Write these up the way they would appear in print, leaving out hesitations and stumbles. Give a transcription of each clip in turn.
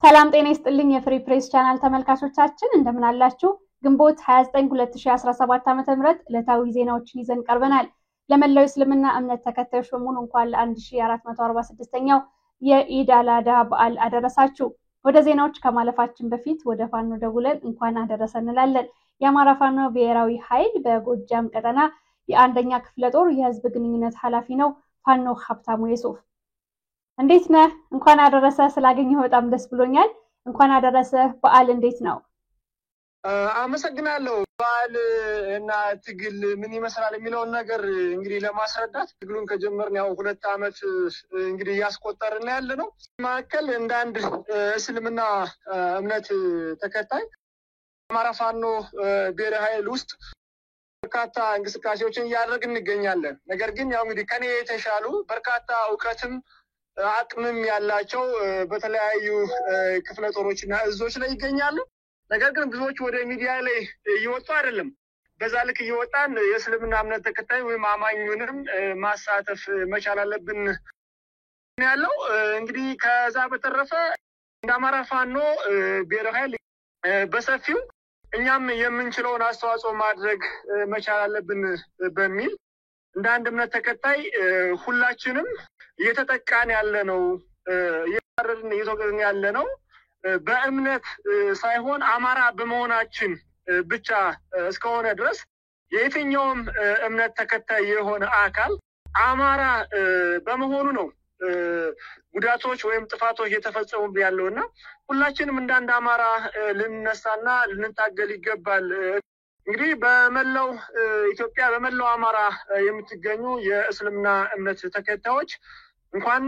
ሰላም ጤና ይስጥልኝ የፍሪ ፕሬስ ቻናል ተመልካቾቻችን እንደምን አላችሁ? ግንቦት 29 2017 ዓ.ም ዕለታዊ ዜናዎችን ይዘን ቀርበናል። ለመላው እስልምና እምነት ተከታዮች በሙሉ እንኳን ለ1446ኛው የኢድ አል-አድሃ በዓል አደረሳችሁ። ወደ ዜናዎች ከማለፋችን በፊት ወደ ፋኖ ደውለን እንኳን አደረሰ እንላለን። የአማራ ፋኖ ብሔራዊ ኃይል በጎጃም ቀጠና የአንደኛ ክፍለ ጦር የህዝብ ግንኙነት ኃላፊ ነው ፋኖ ሀብታሙ የሱፍ። እንዴት ነህ? እንኳን አደረሰ ስላገኘሁ በጣም ደስ ብሎኛል። እንኳን አደረሰ። በዓል እንዴት ነው? አመሰግናለሁ። በዓል እና ትግል ምን ይመስላል የሚለውን ነገር እንግዲህ ለማስረዳት ትግሉን ከጀመርን ያው 2 ዓመት እንግዲህ እያስቆጠርን ያለ ነው። ማከል እንደ አንድ እስልምና እምነት ተከታይ አማራ ፋኖ ብሔራዊ ኃይል ውስጥ በርካታ እንቅስቃሴዎችን እያደረግን እንገኛለን። ነገር ግን ያው እንግዲህ ከኔ የተሻሉ በርካታ እውቀትም አቅምም ያላቸው በተለያዩ ክፍለ ጦሮችና እዞች ላይ ይገኛሉ። ነገር ግን ብዙዎች ወደ ሚዲያ ላይ እየወጡ አይደለም። በዛ ልክ እየወጣን የእስልምና እምነት ተከታይ ወይም አማኙንም ማሳተፍ መቻል አለብን ያለው። እንግዲህ ከዛ በተረፈ እንደ አማራ ፋኖ ብሔራዊ ኃይል በሰፊው እኛም የምንችለውን አስተዋጽኦ ማድረግ መቻል አለብን በሚል እንደ አንድ እምነት ተከታይ ሁላችንም እየተጠቃን ያለነው እየተወገድን ያለነው በእምነት ሳይሆን አማራ በመሆናችን ብቻ እስከሆነ ድረስ የየትኛውም እምነት ተከታይ የሆነ አካል አማራ በመሆኑ ነው ጉዳቶች ወይም ጥፋቶች እየተፈጸሙ ያለውና ሁላችንም እንደ አንድ አማራ ልንነሳና ልንታገል ይገባል። እንግዲህ በመላው ኢትዮጵያ በመላው አማራ የምትገኙ የእስልምና እምነት ተከታዮች እንኳን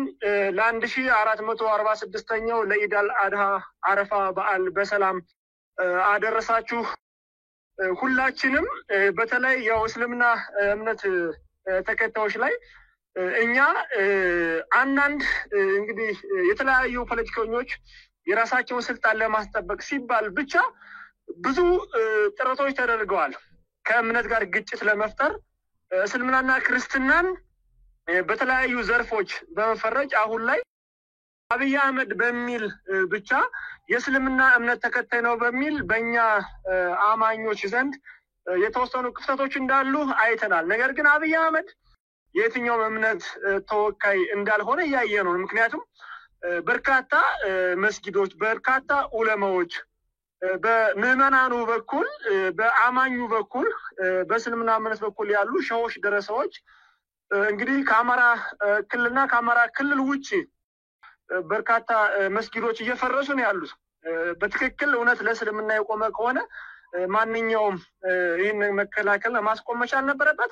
ለ1446ኛው ለኢድ አል-አድሃ አረፋ በዓል በሰላም አደረሳችሁ። ሁላችንም በተለይ ያው እስልምና እምነት ተከታዮች ላይ እኛ አንዳንድ እንግዲህ የተለያዩ ፖለቲከኞች የራሳቸውን ስልጣን ለማስጠበቅ ሲባል ብቻ ብዙ ጥረቶች ተደርገዋል። ከእምነት ጋር ግጭት ለመፍጠር እስልምናና ክርስትናን በተለያዩ ዘርፎች በመፈረጅ አሁን ላይ አብይ አህመድ በሚል ብቻ የእስልምና እምነት ተከታይ ነው በሚል በእኛ አማኞች ዘንድ የተወሰኑ ክፍተቶች እንዳሉ አይተናል። ነገር ግን አብይ አህመድ የትኛውም እምነት ተወካይ እንዳልሆነ እያየ ነው። ምክንያቱም በርካታ መስጊዶች፣ በርካታ ዑለማዎች በምዕመናኑ በኩል በአማኙ በኩል በእስልምና እምነት በኩል ያሉ ሸሆች ደረሰዎች እንግዲህ ከአማራ ክልልና ከአማራ ክልል ውጪ በርካታ መስጊዶች እየፈረሱ ነው ያሉት። በትክክል እውነት ለእስልምና የቆመ ከሆነ ማንኛውም ይህን መከላከልና ማስቆም መቻል ነበረበት።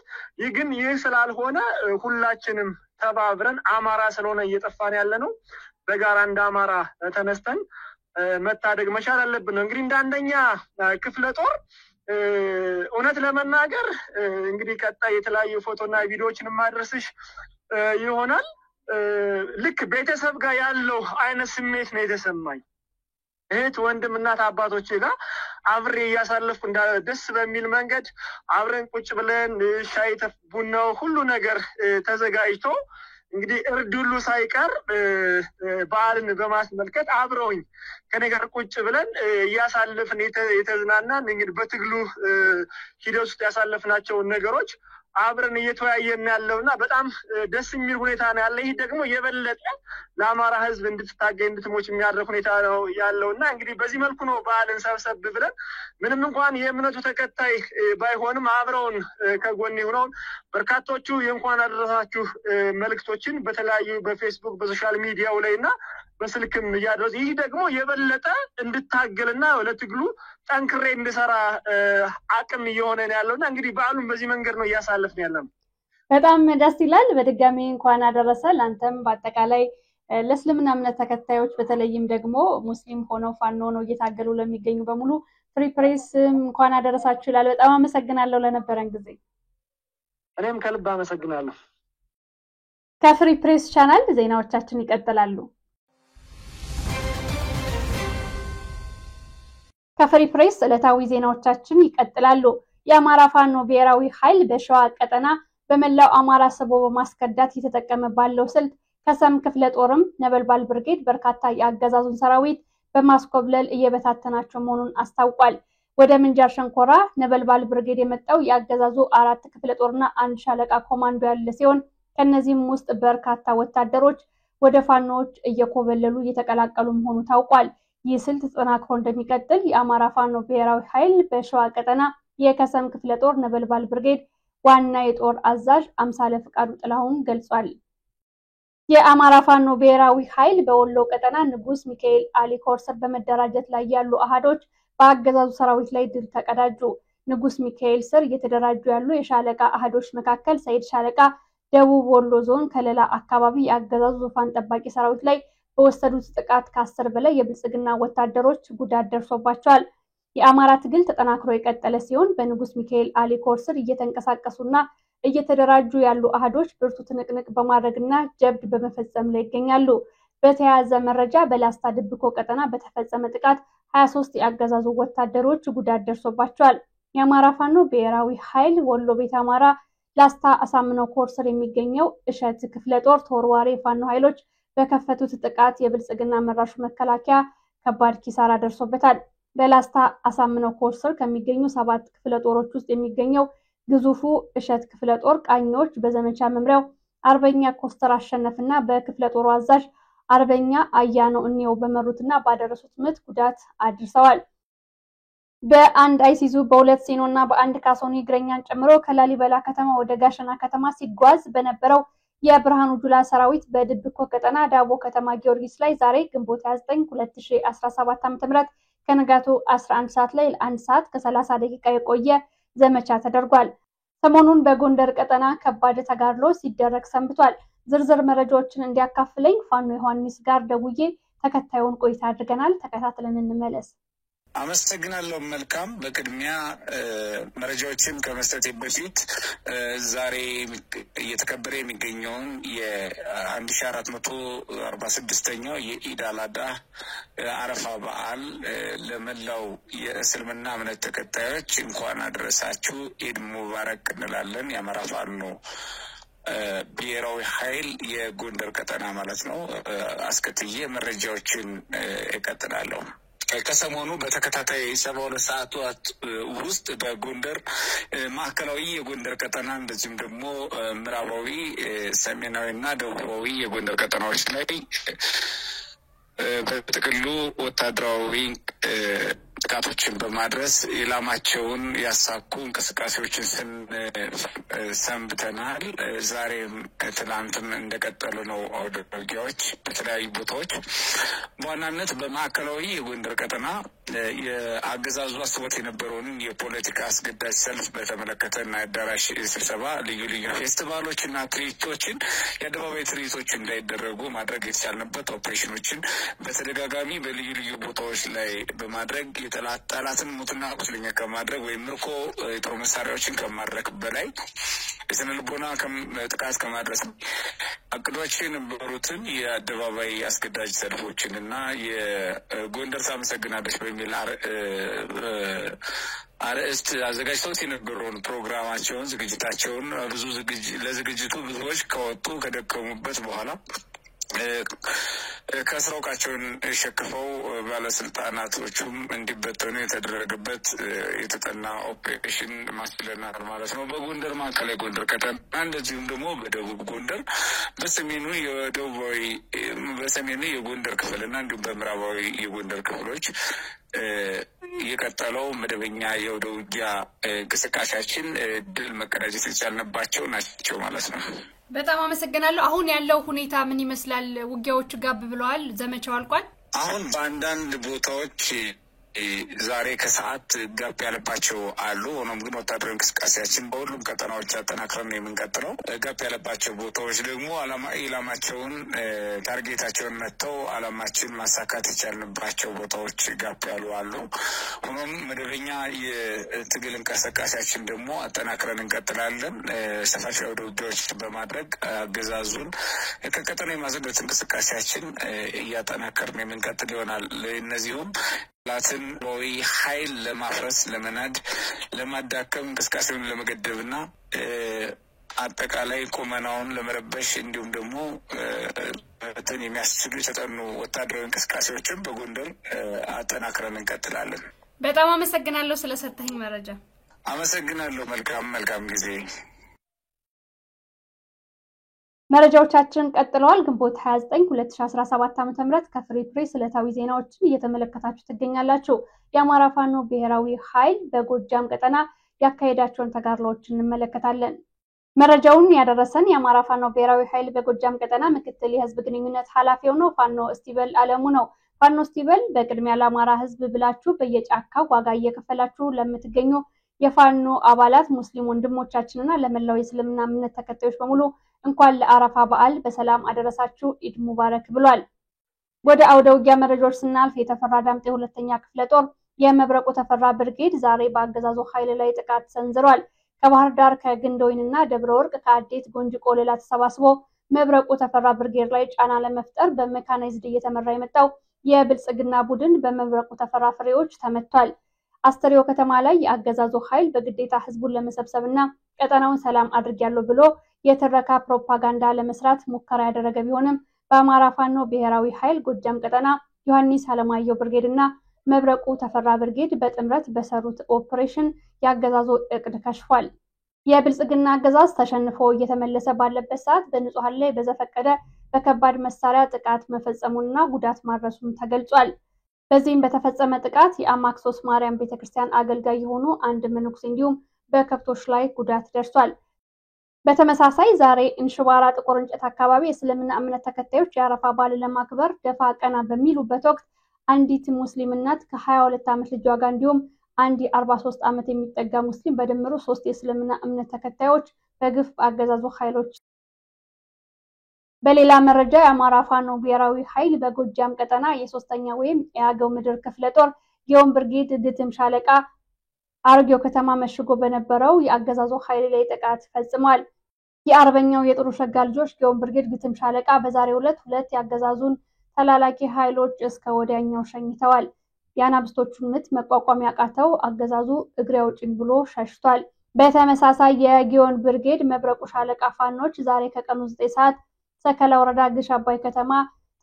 ይህ ስላልሆነ ሁላችንም ተባብረን አማራ ስለሆነ እየጠፋን ያለ ነው በጋራ እንደ አማራ ተነስተን መታደግ መቻል አለብን። እንግዲህ እንደ አንደኛ ክፍለ ጦር እውነት ለመናገር እንግዲህ ቀጣይ የተለያዩ ፎቶና ቪዲዮዎችን ማድረስሽ ይሆናል። ልክ ቤተሰብ ጋር ያለው አይነት ስሜት ነው የተሰማኝ። እህት ወንድም እናት አባቶቼ ጋር አብሬ እያሳለፍኩ ደስ በሚል መንገድ አብረን ቁጭ ብለን ሻይ ቡናው ሁሉ ነገር ተዘጋጅቶ እንግዲህ እርድ ሁሉ ሳይቀር በዓልን በማስመልከት አብረውኝ ከኔ ጋር ቁጭ ብለን እያሳለፍን የተዝናናን እንግዲህ በትግሉ ሂደት ውስጥ ያሳለፍናቸውን ነገሮች አብረን እየተወያየን ያለውና በጣም ደስ የሚል ሁኔታ ነው ያለ። ይህ ደግሞ የበለጠ ለአማራ ሕዝብ እንድትታገይ እንድትሞች የሚያደርግ ሁኔታ ነው ያለውና እንግዲህ በዚህ መልኩ ነው በዓልን ሰብሰብ ብለን ምንም እንኳን የእምነቱ ተከታይ ባይሆንም አብረውን ከጎን ሆነው በርካቶቹ የእንኳን አደረሳችሁ መልእክቶችን በተለያዩ በፌስቡክ በሶሻል ሚዲያው ላይና በስልክም እያደረሱ ይህ ደግሞ የበለጠ እንድታገልና ለትግሉ ጠንክሬ እንድሰራ አቅም እየሆነ ነው ያለውና እንግዲህ በዓሉን በዚህ መንገድ ነው እያሳለፍን ያለነው። በጣም ደስ ይላል። በድጋሚ እንኳን አደረሰ ለአንተም በአጠቃላይ ለእስልምና እምነት ተከታዮች በተለይም ደግሞ ሙስሊም ሆነው ፋኖ ነው እየታገሉ ለሚገኙ በሙሉ ፍሪ ፕሬስ እንኳን አደረሳችሁ ይላል። በጣም አመሰግናለሁ ለነበረን ጊዜ። እኔም ከልብ አመሰግናለሁ። ከፍሪ ፕሬስ ቻናል ዜናዎቻችን ይቀጥላሉ። ከፍሪ ፕሬስ ዕለታዊ ዜናዎቻችን ይቀጥላሉ። የአማራ ፋኖ ብሔራዊ ኃይል በሸዋ ቀጠና በመላው አማራ ስቦ በማስከዳት እየተጠቀመ ባለው ስልት ከሰም ክፍለ ጦርም ነበልባል ብርጌድ በርካታ የአገዛዙን ሰራዊት በማስኮብለል እየበታተናቸው መሆኑን አስታውቋል። ወደ ምንጃር ሸንኮራ ነበልባል ብርጌድ የመጣው የአገዛዙ 4 ክፍለ ጦርና 1 ሻለቃ ኮማንዶ ያለ ሲሆን ከነዚህም ውስጥ በርካታ ወታደሮች ወደ ፋኖዎች እየኮበለሉ እየተቀላቀሉ መሆኑ ታውቋል። ይህ ስልት ተጠናክሮ እንደሚቀጥል የአማራ ፋኖ ብሔራዊ ኃይል በሸዋ ቀጠና የከሰም ክፍለ ጦር ነበልባል ብርጌድ ዋና የጦር አዛዥ አምሳለ ፍቃዱ ጥላሁን ገልጿል። የአማራ ፋኖ ብሔራዊ ኃይል በወሎ ቀጠና ንጉስ ሚካኤል አሊ ኮር ስር በመደራጀት ላይ ያሉ አሃዶች በአገዛዙ ሰራዊት ላይ ድል ተቀዳጁ። ንጉስ ሚካኤል ስር እየተደራጁ ያሉ የሻለቃ አሃዶች መካከል ሰይድ ሻለቃ ደቡብ ወሎ ዞን ከለላ አካባቢ የአገዛዙ ዙፋን ጠባቂ ሰራዊት ላይ በወሰዱት ጥቃት ከ10 በላይ የብልጽግና ወታደሮች ጉዳት ደርሶባቸዋል። የአማራ ትግል ተጠናክሮ የቀጠለ ሲሆን በንጉስ ሚካኤል አሊ ኮር ስር እየተንቀሳቀሱና እየተደራጁ ያሉ አሃዶች ብርቱ ትንቅንቅ በማድረግና ጀብድ በመፈጸም ላይ ይገኛሉ። በተያያዘ መረጃ በላስታ ድብኮ ቀጠና በተፈጸመ ጥቃት 23 የአገዛዙ ወታደሮች ጉዳት ደርሶባቸዋል። የአማራ ፋኖ ብሔራዊ ኃይል ወሎ ቤት አማራ ላስታ አሳምነው ኮር ስር የሚገኘው እሸት ክፍለ ጦር ተወርዋሪ ፋኖ ኃይሎች በከፈቱት ጥቃት የብልጽግና መራሹ መከላከያ ከባድ ኪሳራ ደርሶበታል። በላስታ አሳምነው ኮር ስር ከሚገኙ 7 ክፍለ ጦሮች ውስጥ የሚገኘው ግዙፉ እሸት ክፍለ ጦር ቃኞች በዘመቻ መምሪያው አርበኛ ኮስተር አሸነፍና በክፍለ ጦሩ አዛዥ አርበኛ አያኖ እንየው በመሩትና ባደረሱት ምት ጉዳት አድርሰዋል። በአንድ አይሲዙ በ2 ሲኖና በአንድ ካሶኒ እግረኛን ጨምሮ ከላሊበላ ከተማ ወደ ጋሸና ከተማ ሲጓዝ በነበረው የብርሃኑ ጁላ ሰራዊት በድብኮ ቀጠና ዳቦ ከተማ ጊዮርጊስ ላይ ዛሬ ግንቦት 29 2017 ዓ.ም ከንጋቱ 11 ሰዓት ላይ ለ1 ሰዓት ከ30 ደቂቃ የቆየ ዘመቻ ተደርጓል። ሰሞኑን በጎንደር ቀጠና ከባድ ተጋድሎ ሲደረግ ሰንብቷል። ዝርዝር መረጃዎችን እንዲያካፍለኝ ፋኖ ዮሐንስ ጋር ደውዬ ተከታዩን ቆይታ አድርገናል። ተከታትለን እንመለስ። አመሰግናለሁ። መልካም። በቅድሚያ መረጃዎችን ከመስጠት በፊት ዛሬ እየተከበረ የሚገኘውን የ1446ኛው የኢድ አል አድሃ አረፋ በዓል ለመላው የእስልምና እምነት ተከታዮች እንኳን አደረሳችሁ ኢድ ሙባረክ እንላለን። የአማራ ፋኖ ብሔራዊ ኃይል የጎንደር ቀጠና ማለት ነው። አስከትዬ መረጃዎችን እቀጥላለሁ። ከሰሞኑ በተከታታይ 72 ሰዓታት ውስጥ በጎንደር ማዕከላዊ የጎንደር ቀጠና እንደዚሁም ደግሞ ምዕራባዊ፣ ሰሜናዊና ደቡባዊ የጎንደር ቀጠናዎች ላይ በጥቅሉ ወታደራዊ ጥቃቶችን በማድረስ ኢላማቸውን ያሳኩ እንቅስቃሴዎችን ሰንብተናል። ዛሬም ትናንትም እንደቀጠሉ ነው አውደ ውጊያዎች በተለያዩ ቦታዎች። በዋናነት በማዕከላዊ የጎንደር ቀጠና የአገዛዙ አስቦት የነበረውን የፖለቲካ አስገዳጅ ሰልፍ በተመለከተ እና አዳራሽ ስብሰባ፣ ልዩ ልዩ ፌስቲቫሎችና ትርኢቶችን የአደባባይ ትርኢቶች እንዳይደረጉ ማድረግ የተቻልንበት ኦፕሬሽኖችን በተደጋጋሚ በልዩ ልዩ ቦታዎች ላይ በማድረግ ጠላትን ሙትና ቁስለኛ ከማድረግ ወይም ምርኮ የጦር መሳሪያዎችን ከማድረግ በላይ የስነ ልቦና ጥቃት ከማድረስ አቅዶችን የነበሩትን የአደባባይ አስገዳጅ ሰልፎችን እና የጎንደር ታመሰግናለች በሚል አርእስት አዘጋጅተውት የነበረውን ፕሮግራማቸውን ዝግጅታቸውን ለዝግጅቱ ብዙዎች ከወጡ ከደከሙበት በኋላ ከስራውቃቸውን ሸክፈው ባለስልጣናቶቹም እንዲበተኑ የተደረገበት የተጠና ኦፕሬሽን ማስችለናል ማለት ነው። በጎንደር ማዕከላዊ ጎንደር ቀጠና እንደዚሁም ደግሞ በደቡብ ጎንደር በሰሜኑ የጎንደር ክፍልና እንዲሁም በምዕራባዊ የጎንደር ክፍሎች የቀጠለው መደበኛ የወደ ውጊያ እንቅስቃሴያችን ድል መቀዳጀት የቻልንባቸው ናቸው ማለት ነው። በጣም አመሰግናለሁ። አሁን ያለው ሁኔታ ምን ይመስላል? ውጊያዎቹ ጋብ ብለዋል? ዘመቻው አልቋል? አሁን በአንዳንድ ቦታዎች ዛሬ ከሰዓት ጋብ ያለባቸው አሉ። ሆኖም ግን ወታደራዊ እንቅስቃሴያችን በሁሉም ቀጠናዎች አጠናክረን ነው የምንቀጥለው። ጋብ ያለባቸው ቦታዎች ደግሞ ኢላማቸውን ታርጌታቸውን መጥተው አላማችን ማሳካት የቻልንባቸው ቦታዎች ጋብ ያሉ አሉ። ሆኖም መደበኛ የትግል እንቅስቃሴያችን ደግሞ አጠናክረን እንቀጥላለን። ሰፋፊ ወደ ውጊያዎች በማድረግ አገዛዙን ከቀጠና የማዘበት እንቅስቃሴያችን እያጠናከርን የምንቀጥል ይሆናል። እነዚሁም ላትን ወይ ኃይል ለማፍረስ ለመናድ ለማዳከም እንቅስቃሴውን ለመገደብና አጠቃላይ ቁመናውን ለመረበሽ እንዲሁም ደግሞ እንትን የሚያስችሉ የተጠኑ ወታደራዊ እንቅስቃሴዎችን በጎንደር አጠናክረን እንቀጥላለን። በጣም አመሰግናለሁ ስለሰጠኝ መረጃ። አመሰግናለሁ። መልካም ጊዜ። መረጃዎቻችን ቀጥለዋል። ግንቦት 29 2017 ዓ.ም ከፍሪ ፕሬስ ዕለታዊ ዜናዎችን እየተመለከታችሁ ትገኛላችሁ። የአማራ ፋኖ ብሔራዊ ኃይል በጎጃም ቀጠና ያካሄዳቸውን ተጋድሎዎች እንመለከታለን። መረጃውን ያደረሰን የአማራ ፋኖ ብሔራዊ ኃይል በጎጃም ቀጠና ምክትል የህዝብ ግንኙነት ኃላፊው ነው ፋኖ እስቲበል አለሙ ነው። ፋኖ እስቲበል በቅድሚያ ለአማራ ህዝብ ብላችሁ በየጫካው ዋጋ እየከፈላችሁ ለምትገኙ የፋኖ አባላት ሙስሊም ወንድሞቻችንና ለመላው የእስልምና እምነት ተከታዮች በሙሉ እንኳን ለአረፋ በዓል በሰላም አደረሳችሁ ኢድ ሙባረክ ብሏል። ወደ አውደ ውጊያ መረጃዎች ስናልፍ የተፈራ ዳምጤ ሁለተኛ ክፍለ ጦር የመብረቁ ተፈራ ብርጌድ ዛሬ በአገዛዙ ኃይል ላይ ጥቃት ሰንዝሯል። ከባህር ዳር ከግንዶይንና ደብረ ወርቅ ከአዴት ጎንጅ ቆለላ ተሰባስቦ መብረቁ ተፈራ ብርጌድ ላይ ጫና ለመፍጠር በሜካናይዝድ እየተመራ የመጣው የብልጽግና ቡድን በመብረቁ ተፈራ ፍሬዎች ተመቷል። አስተሪዮ ከተማ ላይ የአገዛዙ ኃይል በግዴታ ህዝቡን ለመሰብሰብና ቀጠናውን ሰላም አድርጊያለሁ ብሎ የተረካ ፕሮፓጋንዳ ለመስራት ሙከራ ያደረገ ቢሆንም በአማራ ፋኖ ብሔራዊ ኃይል ጎጃም ቀጠና ዮሐንስ አለማየሁ ብርጌድና መብረቁ ተፈራ ብርጌድ በጥምረት በሰሩት ኦፕሬሽን ያገዛዙ እቅድ ከሽፏል። የብልጽግና አገዛዝ ተሸንፎ እየተመለሰ ባለበት ሰዓት በንጹሃን ላይ በዘፈቀደ በከባድ መሳሪያ ጥቃት መፈጸሙንና ጉዳት ማድረሱን ተገልጿል። በዚህም በተፈጸመ ጥቃት የአማክሶስ ማርያም ቤተክርስቲያን አገልጋይ የሆኑ አንድ መነኩሴ እንዲሁም በከብቶች ላይ ጉዳት ደርሷል። በተመሳሳይ ዛሬ እንሽባራ ጥቁር እንጨት አካባቢ የእስልምና እምነት ተከታዮች የአረፋ በዓልን ለማክበር ደፋ ቀና በሚሉበት ወቅት አንዲት ሙስሊም እናት ከ22 ዓመት ልጇ ጋር እንዲሁም አንድ 43 ዓመት የሚጠጋ ሙስሊም በድምሩ 3 የእስልምና እምነት ተከታዮች በግፍ አገዛዙ ኃይሎች። በሌላ መረጃ የአማራ ፋኖ ብሔራዊ ኃይል በጎጃም ቀጠና የሶስተኛ ወይም የአገው ምድር ክፍለ ጦር ጊዮን ብርጌድ ግትም ሻለቃ አርጌው ከተማ መሽጎ በነበረው የአገዛዙ ኃይል ላይ ጥቃት ፈጽሟል። የአርበኛው የጥሩ ሸጋ ልጆች ጊዮን ብርጌድ ግትም ሻለቃ በዛሬው ዕለት ሁለት ያገዛዙን ተላላኪ ኃይሎች እስከ ወዲያኛው ሸኝተዋል። የአናብስቶቹን ምት መቋቋም ያቃተው አገዛዙ እግሬ አውጪኝ ብሎ ሸሽቷል። በተመሳሳይ የጊዮን ብርጌድ መብረቁ ሻለቃ ፋኖች ዛሬ ከቀኑ 9 ሰዓት ሰከላ ወረዳ ግሽ አባይ ከተማ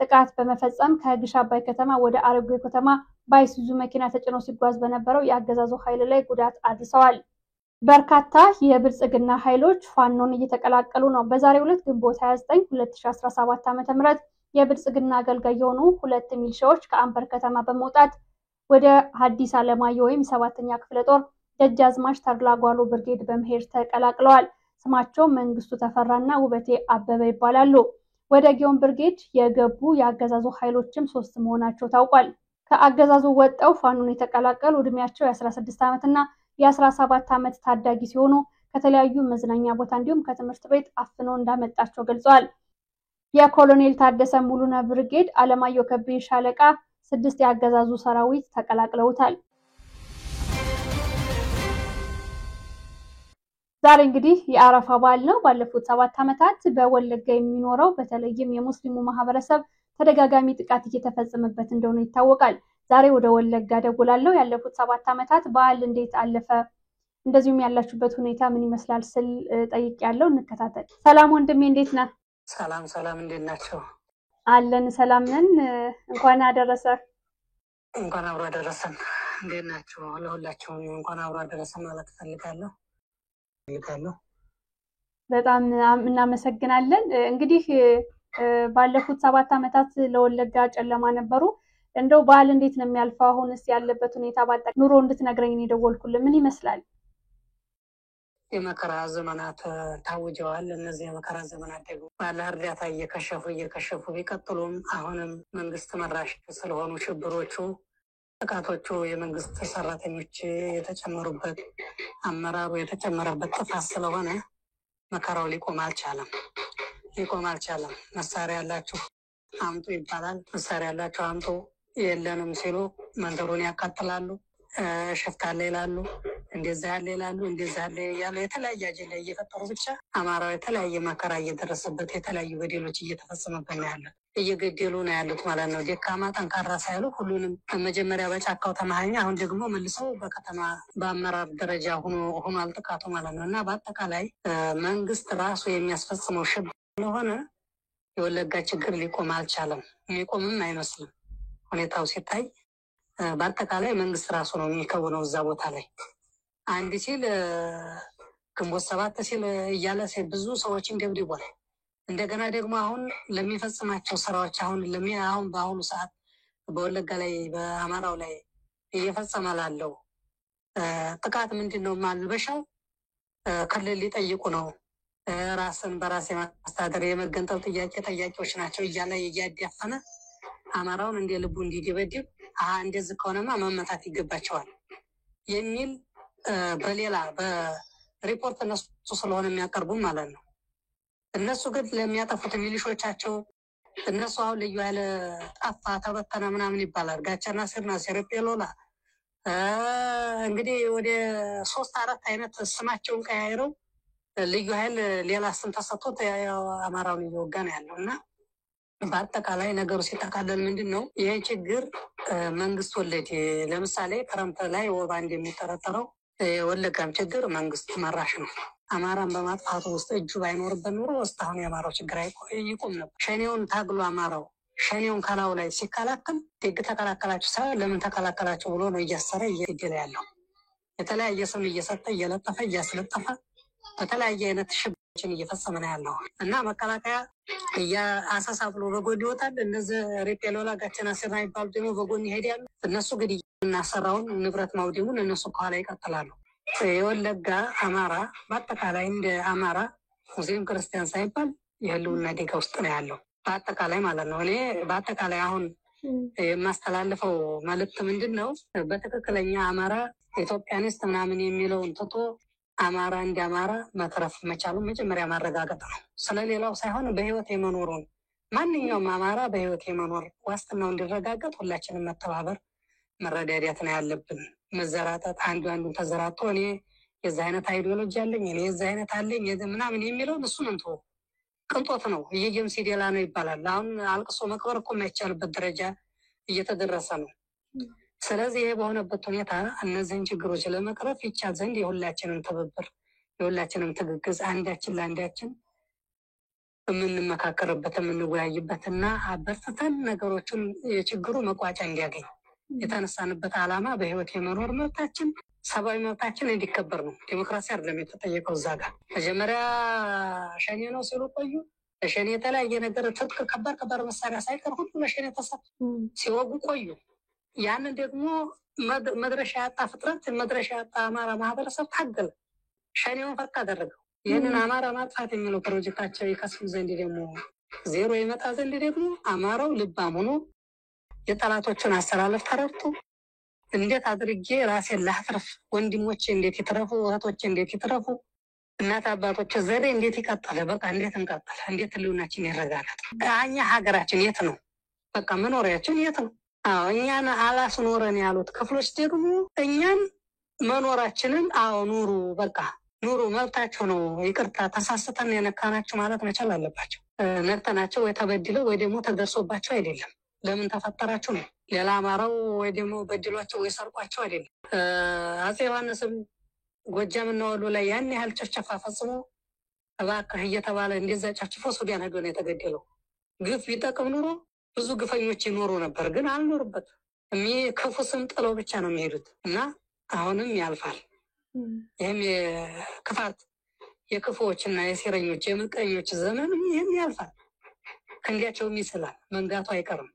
ጥቃት በመፈጸም ከግሽ አባይ ከተማ ወደ አርጌው ከተማ ባይሱዙ መኪና ተጭኖ ሲጓዝ በነበረው የአገዛዙ ኃይል ላይ ጉዳት አድርሰዋል። በርካታ የብልጽግና ኃይሎች ፋኖን እየተቀላቀሉ ነው። በዛሬው ዕለት ግንቦት 29 2017 ዓ.ም የብልጽግና አገልጋይ የሆኑ ሁለት ሚሊሻዎች ከአምበር ከተማ በመውጣት ወደ ሐዲስ ዓለማየሁ ወይም 7ኛ ክፍለ ጦር ደጃዝማች ተርላጓሉ ብርጌድ በመሄድ ተቀላቅለዋል። ስማቸው መንግስቱ ተፈራና ውበቴ አበበ ይባላሉ። ወደ ጊዮን ብርጌድ የገቡ የአገዛዙ ኃይሎችም 3 መሆናቸው ታውቋል። ከአገዛዙ ወጣው ፋኖን የተቀላቀሉ እድሜያቸው የ16 ዓመትና የ17 ዓመት ታዳጊ ሲሆኑ ከተለያዩ መዝናኛ ቦታ እንዲሁም ከትምህርት ቤት አፍኖ እንዳመጣቸው ገልጸዋል። የኮሎኔል ታደሰ ሙሉነ ብርጌድ አለማየሁ ከቤ ሻለቃ 6 የአገዛዙ ሰራዊት ተቀላቅለውታል። ዛሬ እንግዲህ የአረፋ በዓል ነው። ባለፉት 7 ዓመታት በወለጋ የሚኖረው በተለይም የሙስሊሙ ማህበረሰብ ተደጋጋሚ ጥቃት እየተፈጸመበት እንደሆነ ይታወቃል። ዛሬ ወደ ወለጋ ደውላለሁ። ያለፉት 7 ዓመታት በዓል እንዴት አለፈ፣ እንደዚሁም ያላችሁበት ሁኔታ ምን ይመስላል ስል ጠይቄያለሁ። እንከታተል። ሰላም ወንድሜ እንዴት ነህ? ሰላም እንዴት ናቸው? አለን ሰላም ነን። እንኳን አደረሰ። እንኳን አብሮ አደረሰን። እንዴት ናቸው? ለሁላችሁም እንኳን አብሮ አደረሰ ማለት ፈልጋለሁ። በጣም እናመሰግናለን። እንግዲህ ባለፉት 7 ዓመታት ለወለጋ ጨለማ ነበሩ። እንደው በዓል እንዴት ነው የሚያልፈው? አሁንስ ያለበት ሁኔታ ባጠቅ ኑሮ እንድትነግረኝ ነው የደወልኩልህ። ምን ይመስላል? የመከራ ዘመናት ታውጀዋል። እነዚህ የመከራ ዘመናት ደግሞ ባለ እርዳታ እየከሸፉ ቢቀጥሉም አሁንም መንግስት መራሽ ስለሆኑ ሽብሮቹ፣ ጥቃቶቹ የመንግስት ሰራተኞች የተጨመሩበት አመራሩ የተጨመረበት ጥፋት ስለሆነ መከራው ሊቆም አልቻለም። መሳሪያ ያላችሁ አምጡ ይባላል። መሳሪያ ያላችሁ አምጡ፣ የለንም ሲሉ መንደሩን ያቃጥላሉ። ሽፍታ አለ ይላሉ፣ እንደዛ ያለ ይላሉ፣ እንደዛ ያለ ያሉ የተለያየ አጀንዳ እየፈጠሩ ብቻ አማራው የተለያየ መከራ እየደረሰበት የተለያዩ በደሎች እየተፈጸመበት ነው ያለ። እየገደሉ ነው ያሉት ማለት ነው። ደካማ ጠንካራ ሳይሉ ሁሉንም መጀመሪያ በጫካው ተመሃኛ፣ አሁን ደግሞ መልሰው በከተማ በአመራር ደረጃ ሆኗል ጥቃቱ ማለት ነው። እና በአጠቃላይ መንግስት ራሱ የሚያስፈጽመው ሽብር ስለሆነ የወለጋ ችግር ሊቆም አልቻለም። የሚቆምም አይመስልም ሁኔታው ሲታይ። በአጠቃላይ መንግስት ራሱ ነው የሚከውነው እዛ ቦታ ላይ። አንድ ሲል ግንቦት 7 ሲል እያለ ብዙ ሰዎችን ደብድቧል። እንደገና ደግሞ አሁን ለሚፈጽማቸው ስራዎች አሁን በአሁኑ ሰዓት በወለጋ ላይ በአማራው ላይ እየፈጸመ ላለው ጥቃት ምንድን ነው? ማልበሻው ክልል ሊጠይቁ ነው፣ ራስን በራስ የማስተዳደር የመገንጠል ጥያቄ ጠያቂዎች ናቸው እያለ እያዳፈነ አማራውን እንደ ልቡ እንዲደበድብ እንደዚህ ከሆነማ መመታት ይገባቸዋል የሚል በሌላ በሪፖርት እነሱ ስለሆነ የሚያቀርቡ ማለት ነው። እነሱ ግን ለሚያጠፉት ሚሊሾቻቸው እነሱ አሁን ልዩ ኃይል ጠፋ ተበተነ ምናምን ይባላል። ጋቻና ስርና ሴሬፔሎላ እንግዲህ ወደ 3-4 አይነት ስማቸውን ቀያይረው ልዩ ኃይል ሌላ ስም ተሰጥቶት አማራውን እየወጋ ነው ያለው። እና በአጠቃላይ ነገሩ ሲጠቃለል ምንድን ነው ይሄ ችግር መንግስት ወለድ። ለምሳሌ ክረምት ላይ ወባ እንደሚጠረጠረው የወለጋም ችግር መንግስት መራሽ ነው። አማራን በማጥፋቱ ውስጥ እጁ ባይኖርበት ኑሮ እስካሁን የአማራው ችግር ይቆም ነበር። ሸኔውን ታግሎ አማራው ሸኔውን ከላዩ ላይ ሲከላከል ደግ ተከላከላችሁ ሳይሆን ለምን ተከላከላችሁ ብሎ ነው እያሰረ እየገደለ ያለው። የተለያየ ስም እየሰጠ እየለጠፈ እያስለጠፈ በተለያየ አይነት ሽብሮችን እየፈጸመ ነው ያለው። እና መከላከያ አሰሳ ብሎ በጎን ይወጣል። እነዚህ ሬፔሎላ ጋቸና ስራ ይባሉ ደግሞ በጎን ይሄዳሉ። እነሱ ግድያ እናሰራውን ንብረት ማውደሙን እነሱ ከኋላ ይቀጥላሉ። የወለጋ አማራ በአጠቃላይ እንደ አማራ ሙስሊም ክርስቲያን ሳይባል የህልውና አደጋ ውስጥ ነው ያለው በአጠቃላይ ማለት ነው። እኔ በአጠቃላይ አሁን የማስተላልፈው መልእክት ምንድን ነው? በትክክለኛ አማራ ኢትዮጵያኒስት ምናምን የሚለውን ትቶ አማራ እንደ አማራ መትረፍ መቻሉን መጀመሪያ ማረጋገጥ ነው። ስለሌላው ሳይሆን በህይወት የመኖሩን ማንኛውም አማራ በህይወት የመኖር ዋስትናው እንዲረጋገጥ ሁላችንም መተባበር መረዳዳት ነው ያለብን። መዘራጠጥ አንዱን ተዘራጦ እኔ የዛ አይነት አይዲዮሎጂ አለኝ እኔ የዛ አይነት አለኝ ምናምን የሚለውን እሱን እንቶ ቅንጦት ነው። እየየም ሲዴላ ነው ይባላል። አሁን አልቅሶ መቅበር እኮ የማይቻልበት ደረጃ እየተደረሰ ነው። ስለዚህ ይሄ በሆነበት ሁኔታ እነዚህን ችግሮች ለመቅረፍ ይቻል ዘንድ የሁላችንም ትብብር የሁላችንም ትግግዝ አንዳችን ለአንዳችን የምንመካከርበት የምንወያይበት እና አበርትተን ነገሮችን የችግሩ መቋጫ እንዲያገኝ የተነሳንበት ዓላማ በህይወት የመኖር መብታችን ሰብአዊ መብታችን እንዲከበር ነው። ዲሞክራሲ አይደለም የተጠየቀው። እዛ ጋር መጀመሪያ ሸኔ ነው ሲሉ ቆዩ። ለሸኔ የተለያየ ነገር ትጥቅ ከባድ መሳሪያ ሳይቀር ሁሉ ለሸኔ ተሰጥ ሲወጉ ቆዩ። ያንን ደግሞ መድረሻ ያጣ ፍጥረት መድረሻ ያጣ አማራ ማህበረሰብ ታገለ። ሸኔውን ፈቅ አደረገው። ይህንን አማራ ማጥፋት የሚለው ፕሮጀክታቸው ይከስም ዘንድ ደግሞ ዜሮ ይመጣ ዘንድ ደግሞ አማራው ልባም ሆኖ የጠላቶችን አስተላለፍ ተረድቶ እንዴት አድርጌ ራሴን ላትርፍ፣ ወንድሞቼ እንዴት ይትረፉ፣ እህቶቼ እንዴት ይትረፉ፣ እናት አባቶች ዘሬ እንዴት ይቀጥል፣ በቃ እንዴት እንቀጥል፣ እንዴት ህልውናችን ይረጋገጥ፣ እኛ ሀገራችን የት ነው፣ በቃ መኖሪያችን የት ነው። እኛን አላስኖረን ያሉት ክፍሎች ደግሞ እኛን መኖራችንን ኑሩ፣ በቃ ኑሩ፣ መብታቸው ነው። ይቅርታ ተሳስተን የነካናቸው ማለት መቻል አለባቸው። ነክተናቸው ወይ ተበድለው ወይ ደግሞ ተደርሶባቸው አይደለም። ለምን ተፈጠራችሁ ነው። ሌላ አማራው ወይ ደግሞ በድሏቸው ወይ ሰርቋቸው አይደለም። አፄ ዮሐንስም ጎጃምና ወሎ ላይ ያን ያህል ጭፍጨፋ ፈጽሞ እባክህ እየተባለ እንደዛ ጨፍጭፎ ሱዳን ሄዶ ነው የተገደለው። ግፍ ቢጠቅም ኑሮ ብዙ ግፈኞች ይኖሩ ነበር፣ ግን አልኖሩበት። ክፉ ስም ጥለው ብቻ ነው የሚሄዱት እና አሁንም ያልፋል። ይህም የክፋት የክፉዎችና የሴረኞች የምቀኞች ዘመን ይህም ያልፋል። ክንዲያቸውም ይስላል፣ መንጋቱ አይቀርም።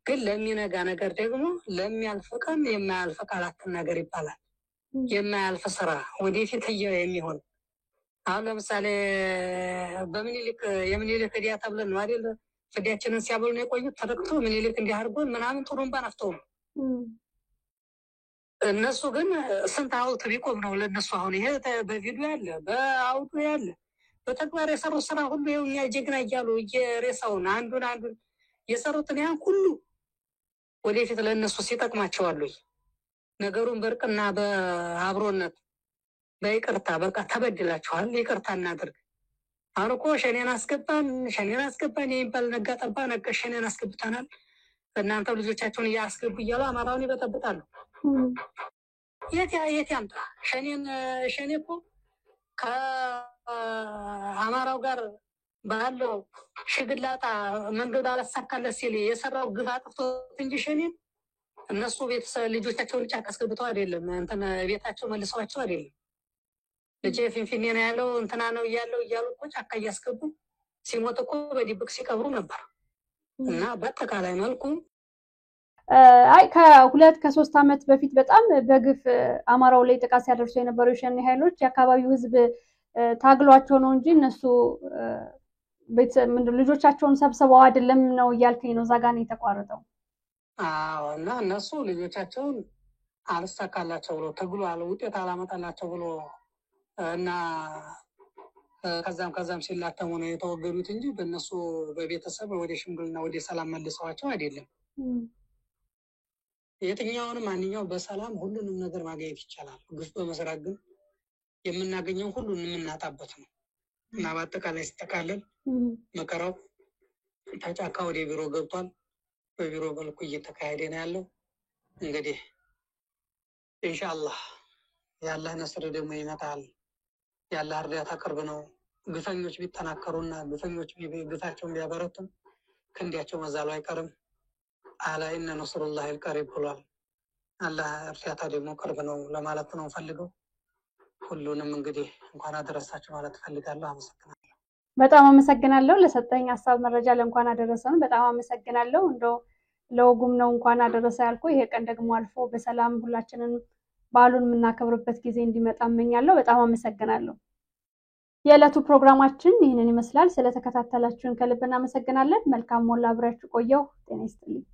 ግን ለሚነጋ ነገር ደግሞ ለሚያልፍ ቀን የማያልፍ ቃል አትናገር ይባላል። የማያልፍ ስራ ወደፊት የሚሆን አሁን ለምሳሌ የምኒልክ ዕዳ ተብለን ነው አይደል ፍዳችንን ሲያበሉ ነው የቆዩት። ተረክቶ ምኒልክ እንዲህ አድርጎን ምናምን ጥሩምባ ነፍተው እነሱ ግን ስንት ሐውልት ቢቆም ነው ለእነሱ። አሁን ይሄ በቪዲዮ ያለ በአውዱ ያለ በተግባር የሰሩት ስራ ሁሉ የኛ ጀግና እያሉ የሬሳውን አንዱን የሰሩትን ያን ሁሉ ወደፊት ለእነሱ ሲጠቅማቸዋሉ። ነገሩን በእርቅና በአብሮነት በይቅርታ በቃ ተበድላችኋል፣ ይቅርታ እናድርግ፣ አርቆ ሸኔን አስገባን የሚባል ነጋ ጠባ ነጋ ሸኔን አስገብተናል እናንተ ልጆቻቸውን እያስገቡ እያሉ አማራውን ይበጠብጣሉ። የት ያምጣ ሸኔ እኮ ከአማራው ጋር ባለው ሽግላጣ መንገድ አላሳካለት ሲል የሰራው ግፍ አጥፍቶት እንጂ ሸኔን እነሱ ቤተሰብ ልጆቻቸውን ጫካ አስገብተው አይደለም እንትን ቤታቸው መልሰዋቸው አይደለም። ልጄ ፊንፊኔ ነው ያለው እንትና ነው እያሉ እኮ ጫካ እያስገቡ ሲሞት እኮ በድብቅ ሲቀብሩ ነበር። እና በአጠቃላይ መልኩ አይ ከ2-3 ዓመት በፊት በጣም በግፍ አማራው ላይ ጥቃት ሲያደርሱ የነበሩ የሸኔ ኃይሎች የአካባቢው ህዝብ ታግሏቸው ነው እንጂ እነሱ ልጆቻቸውን ሰብስበው አይደለም ነው እያልከኝ ነው። እዛ ጋር ነው የተቋረጠው። አዎ እና እነሱ ልጆቻቸውን አልሳካላቸው ብሎ ትግሉ ውጤት አላመጣላቸው ብሎ እና ከዛም ሲላተሙ ነው የተወገዱት እንጂ በእነሱ በቤተሰብ ወደ ሽምግልና ወደ ሰላም መልሰዋቸው አይደለም። የትኛውንም ማንኛው በሰላም ሁሉንም ነገር ማግኘት ይቻላል። ግፍ በመስራት ግን የምናገኘው ሁሉንም የምናጣበት ነው እና በአጠቃላይ ሲጠቃለል መከራው ተጫካ ወደ ቢሮ ገብቷል። በቢሮ መልኩ እየተካሄደ ነው ያለው። እንግዲህ ኢንሻአላህ ያላህ ነስር ደግሞ ይመጣል። ያላህ እርዳታ ቅርብ ነው። ግፈኞች ቢጠናከሩና ግፈኞች ግፋቸውን ቢያበረቱ ክንዲያቸው መዛሉ አይቀርም። አላ ኢነ ነስሩላሂ አልቀሪብ ብሏል። አላህ እርዳታ ደግሞ ቅርብ ነው ለማለት ነው ፈልገው። ሁሉንም እንግዲህ እንኳን አደረሳችሁ ማለት ፈልጋለሁ። አመሰግናለሁ። በጣም አመሰግናለሁ ለሰጠኝ ሐሳብ መረጃ ለእንኳን አደረሰን በጣም አመሰግናለሁ። እንደው ለወጉም ነው እንኳን አደረሰ ያልኩ። ይሄ ቀን ደግሞ አልፎ በሰላም ሁላችንን በዓሉን የምናከብርበት ጊዜ እንዲመጣ እመኛለሁ። በጣም አመሰግናለሁ። የዕለቱ ፕሮግራማችን ይህንን ይመስላል። ስለተከታተላችሁን ከልብ እናመሰግናለን። መልካም ሞላ አብራችሁ ቆየው። ጤና ይስጥልኝ።